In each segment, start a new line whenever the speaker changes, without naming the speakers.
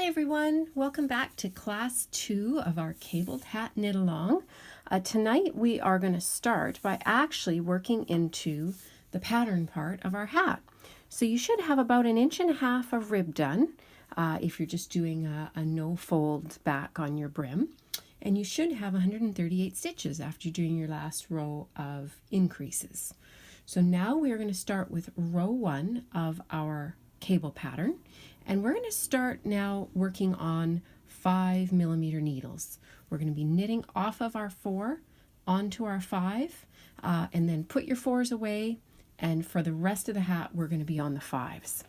Hi everyone, welcome back to class 2 of our cabled hat knit along. Tonight we are going to start by actually working into the pattern part of our hat. So you should have about 1.5 inches of rib done if you're just doing a no fold back on your brim. And you should have 138 stitches after doing your last row of increases. So now we are going to start with row 1 of our cable pattern. And we're going to start now working on 5mm needles. We're going to be knitting off of our 4 onto our 5 and then put your 4s away, and for the rest of the hat we're going to be on the 5s.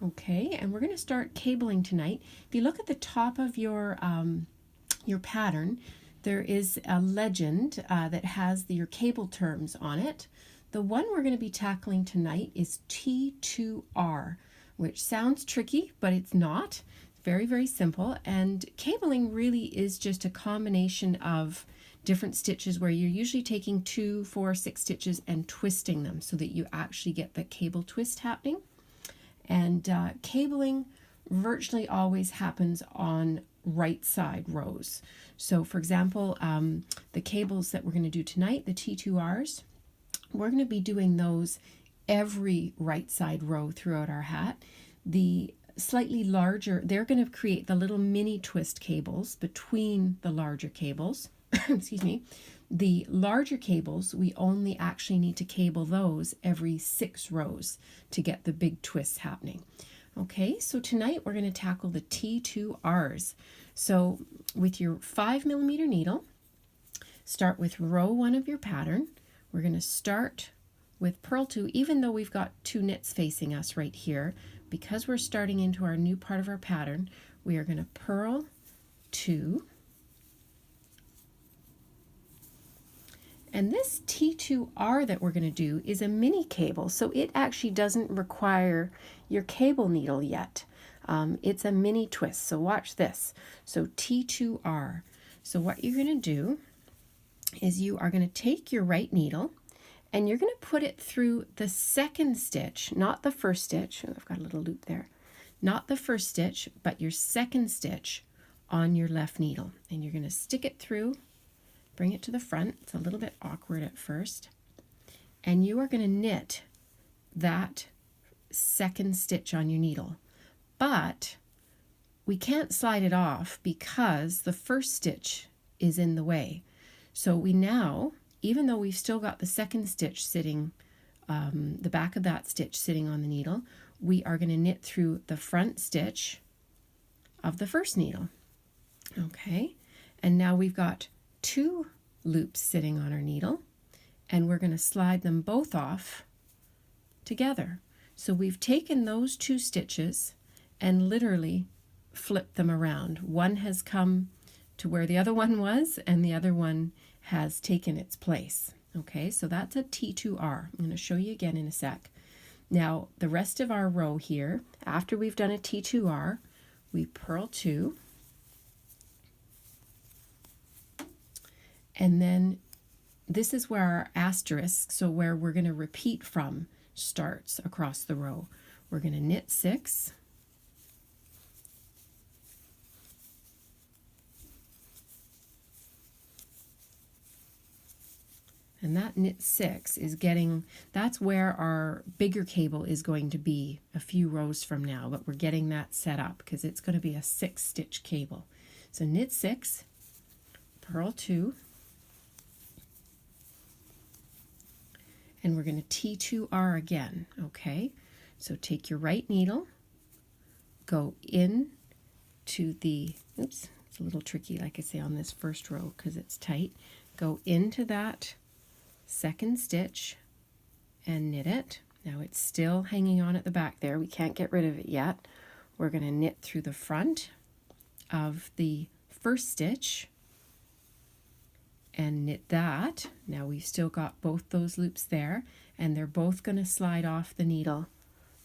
Okay, and we're going to start cabling tonight. If you look at the top of your pattern, there is a legend that has your cable terms on it. The one we're going to be tackling tonight is T2R, which sounds tricky, but it's not. It's very, very simple. And cabling really is just a combination of different stitches where you're usually taking 2, 4, 6 stitches and twisting them so that you actually get the cable twist happening. And cabling virtually always happens on right side rows. So for example, the cables that we're going to do tonight, the T2Rs, we're going to be doing those every right side row throughout our hat. The slightly larger, they're going to create the little mini twist cables between the larger cables. Excuse me. The larger cables, we only actually need to cable those every 6 rows to get the big twists happening. Okay, so tonight we're going to tackle the T2Rs. So with your 5mm needle, start with row 1 of your pattern. We're going to start with purl 2, even though we've got 2 knits facing us right here. Because we're starting into our new part of our pattern, we are going to purl 2. And this T2R that we're going to do is a mini cable, so it actually doesn't require your cable needle yet. It's a mini twist, so watch this. So T2R. So what you're going to do is you are going to take your right needle and you're going to put it through the second stitch, not the first stitch. Oh, I've got a little loop there. Not the first stitch, but your second stitch on your left needle. And you're going to stick it through, bring it to the front. It's a little bit awkward at first. And you are going to knit that second stitch on your needle. But we can't slide it off because the first stitch is in the way. So we now, even though we've still got the second stitch sitting, the back of that stitch sitting on the needle, we are going to knit through the front stitch of the first needle. Okay, and now we've got 2 loops sitting on our needle, and we're going to slide them both off together. So we've taken those 2 stitches and literally flipped them around. One has come to where the other one was, and the other one has taken its place. Okay, so that's a T2R. I'm going to show you again in a sec. Now, the rest of our row here, after we've done a T2R, we purl 2, and then this is where our asterisk, so where we're going to repeat from, starts across the row. We're going to knit 6, and that knit 6 is getting, that's where our bigger cable is going to be a few rows from now, but we're getting that set up because it's going to be a 6-stitch cable. So knit 6, purl 2, and we're going to T2R again. Okay, so take your right needle, go in to the, oops, it's a little tricky like I say on this first row because it's tight, go into that second stitch and knit it. Now it's still hanging on at the back there. We can't get rid of it yet. We're going to knit through the front of the first stitch and knit that. Now we've still got both those loops there, and they're both going to slide off the needle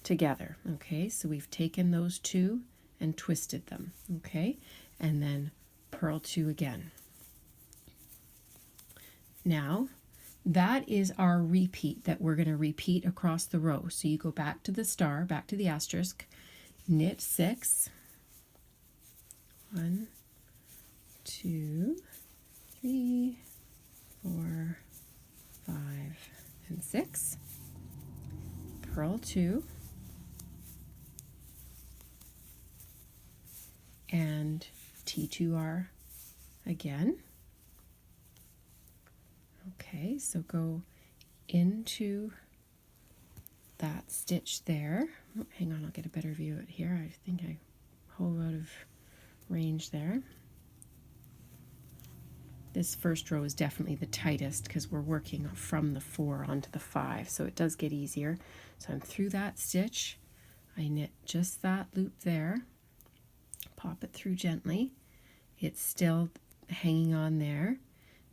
together. Okay, so we've taken those 2 and twisted them. Okay, and then purl 2 again. Now that is our repeat that we're going to repeat across the row. So you go back to the star, back to the asterisk, knit 6, 1, 2, 3, 4, 5, and 6. Purl 2. And T2R again. Okay, so go into that stitch there. Oh, hang on, I'll get a better view of it here. I think I hold out of range there. This first row is definitely the tightest because we're working from the 4 onto the 5, so it does get easier. So I'm through that stitch. I knit just that loop there, pop it through gently. It's still hanging on there.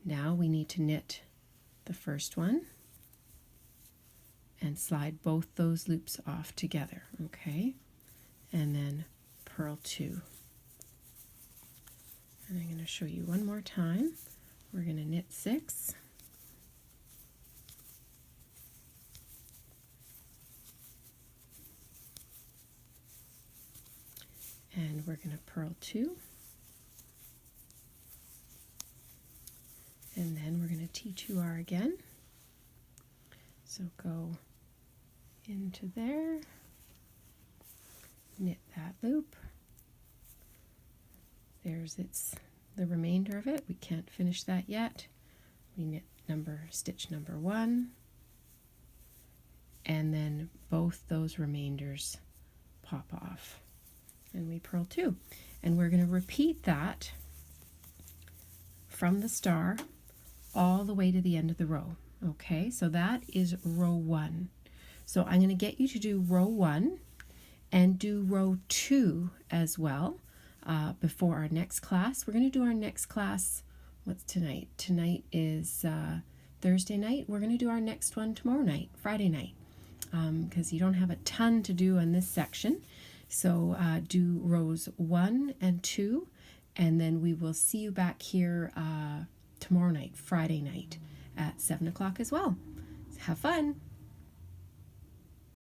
Now we need to knit the first one and slide both those loops off together, okay? And then purl 2. And I'm going to show you one more time. We're going to knit 6. And we're going to purl 2. And then we're going to T2R again. So go into there, knit that loop. There's the remainder of it. We can't finish that yet. We knit stitch number 1, and then both those remainders pop off, and we purl 2. And we're going to repeat that from the star all the way to the end of the row. Okay, so that is row 1. So I'm going to get you to do row 1 and do row 2 as well before our next class. We're going to do our next class, what's tonight? Tonight is Thursday night. We're going to do our next one tomorrow night, Friday night, because you don't have a ton to do in this section. So do rows 1 and 2, and then we will see you back here tomorrow night, Friday night, at 7 o'clock as well. Have fun!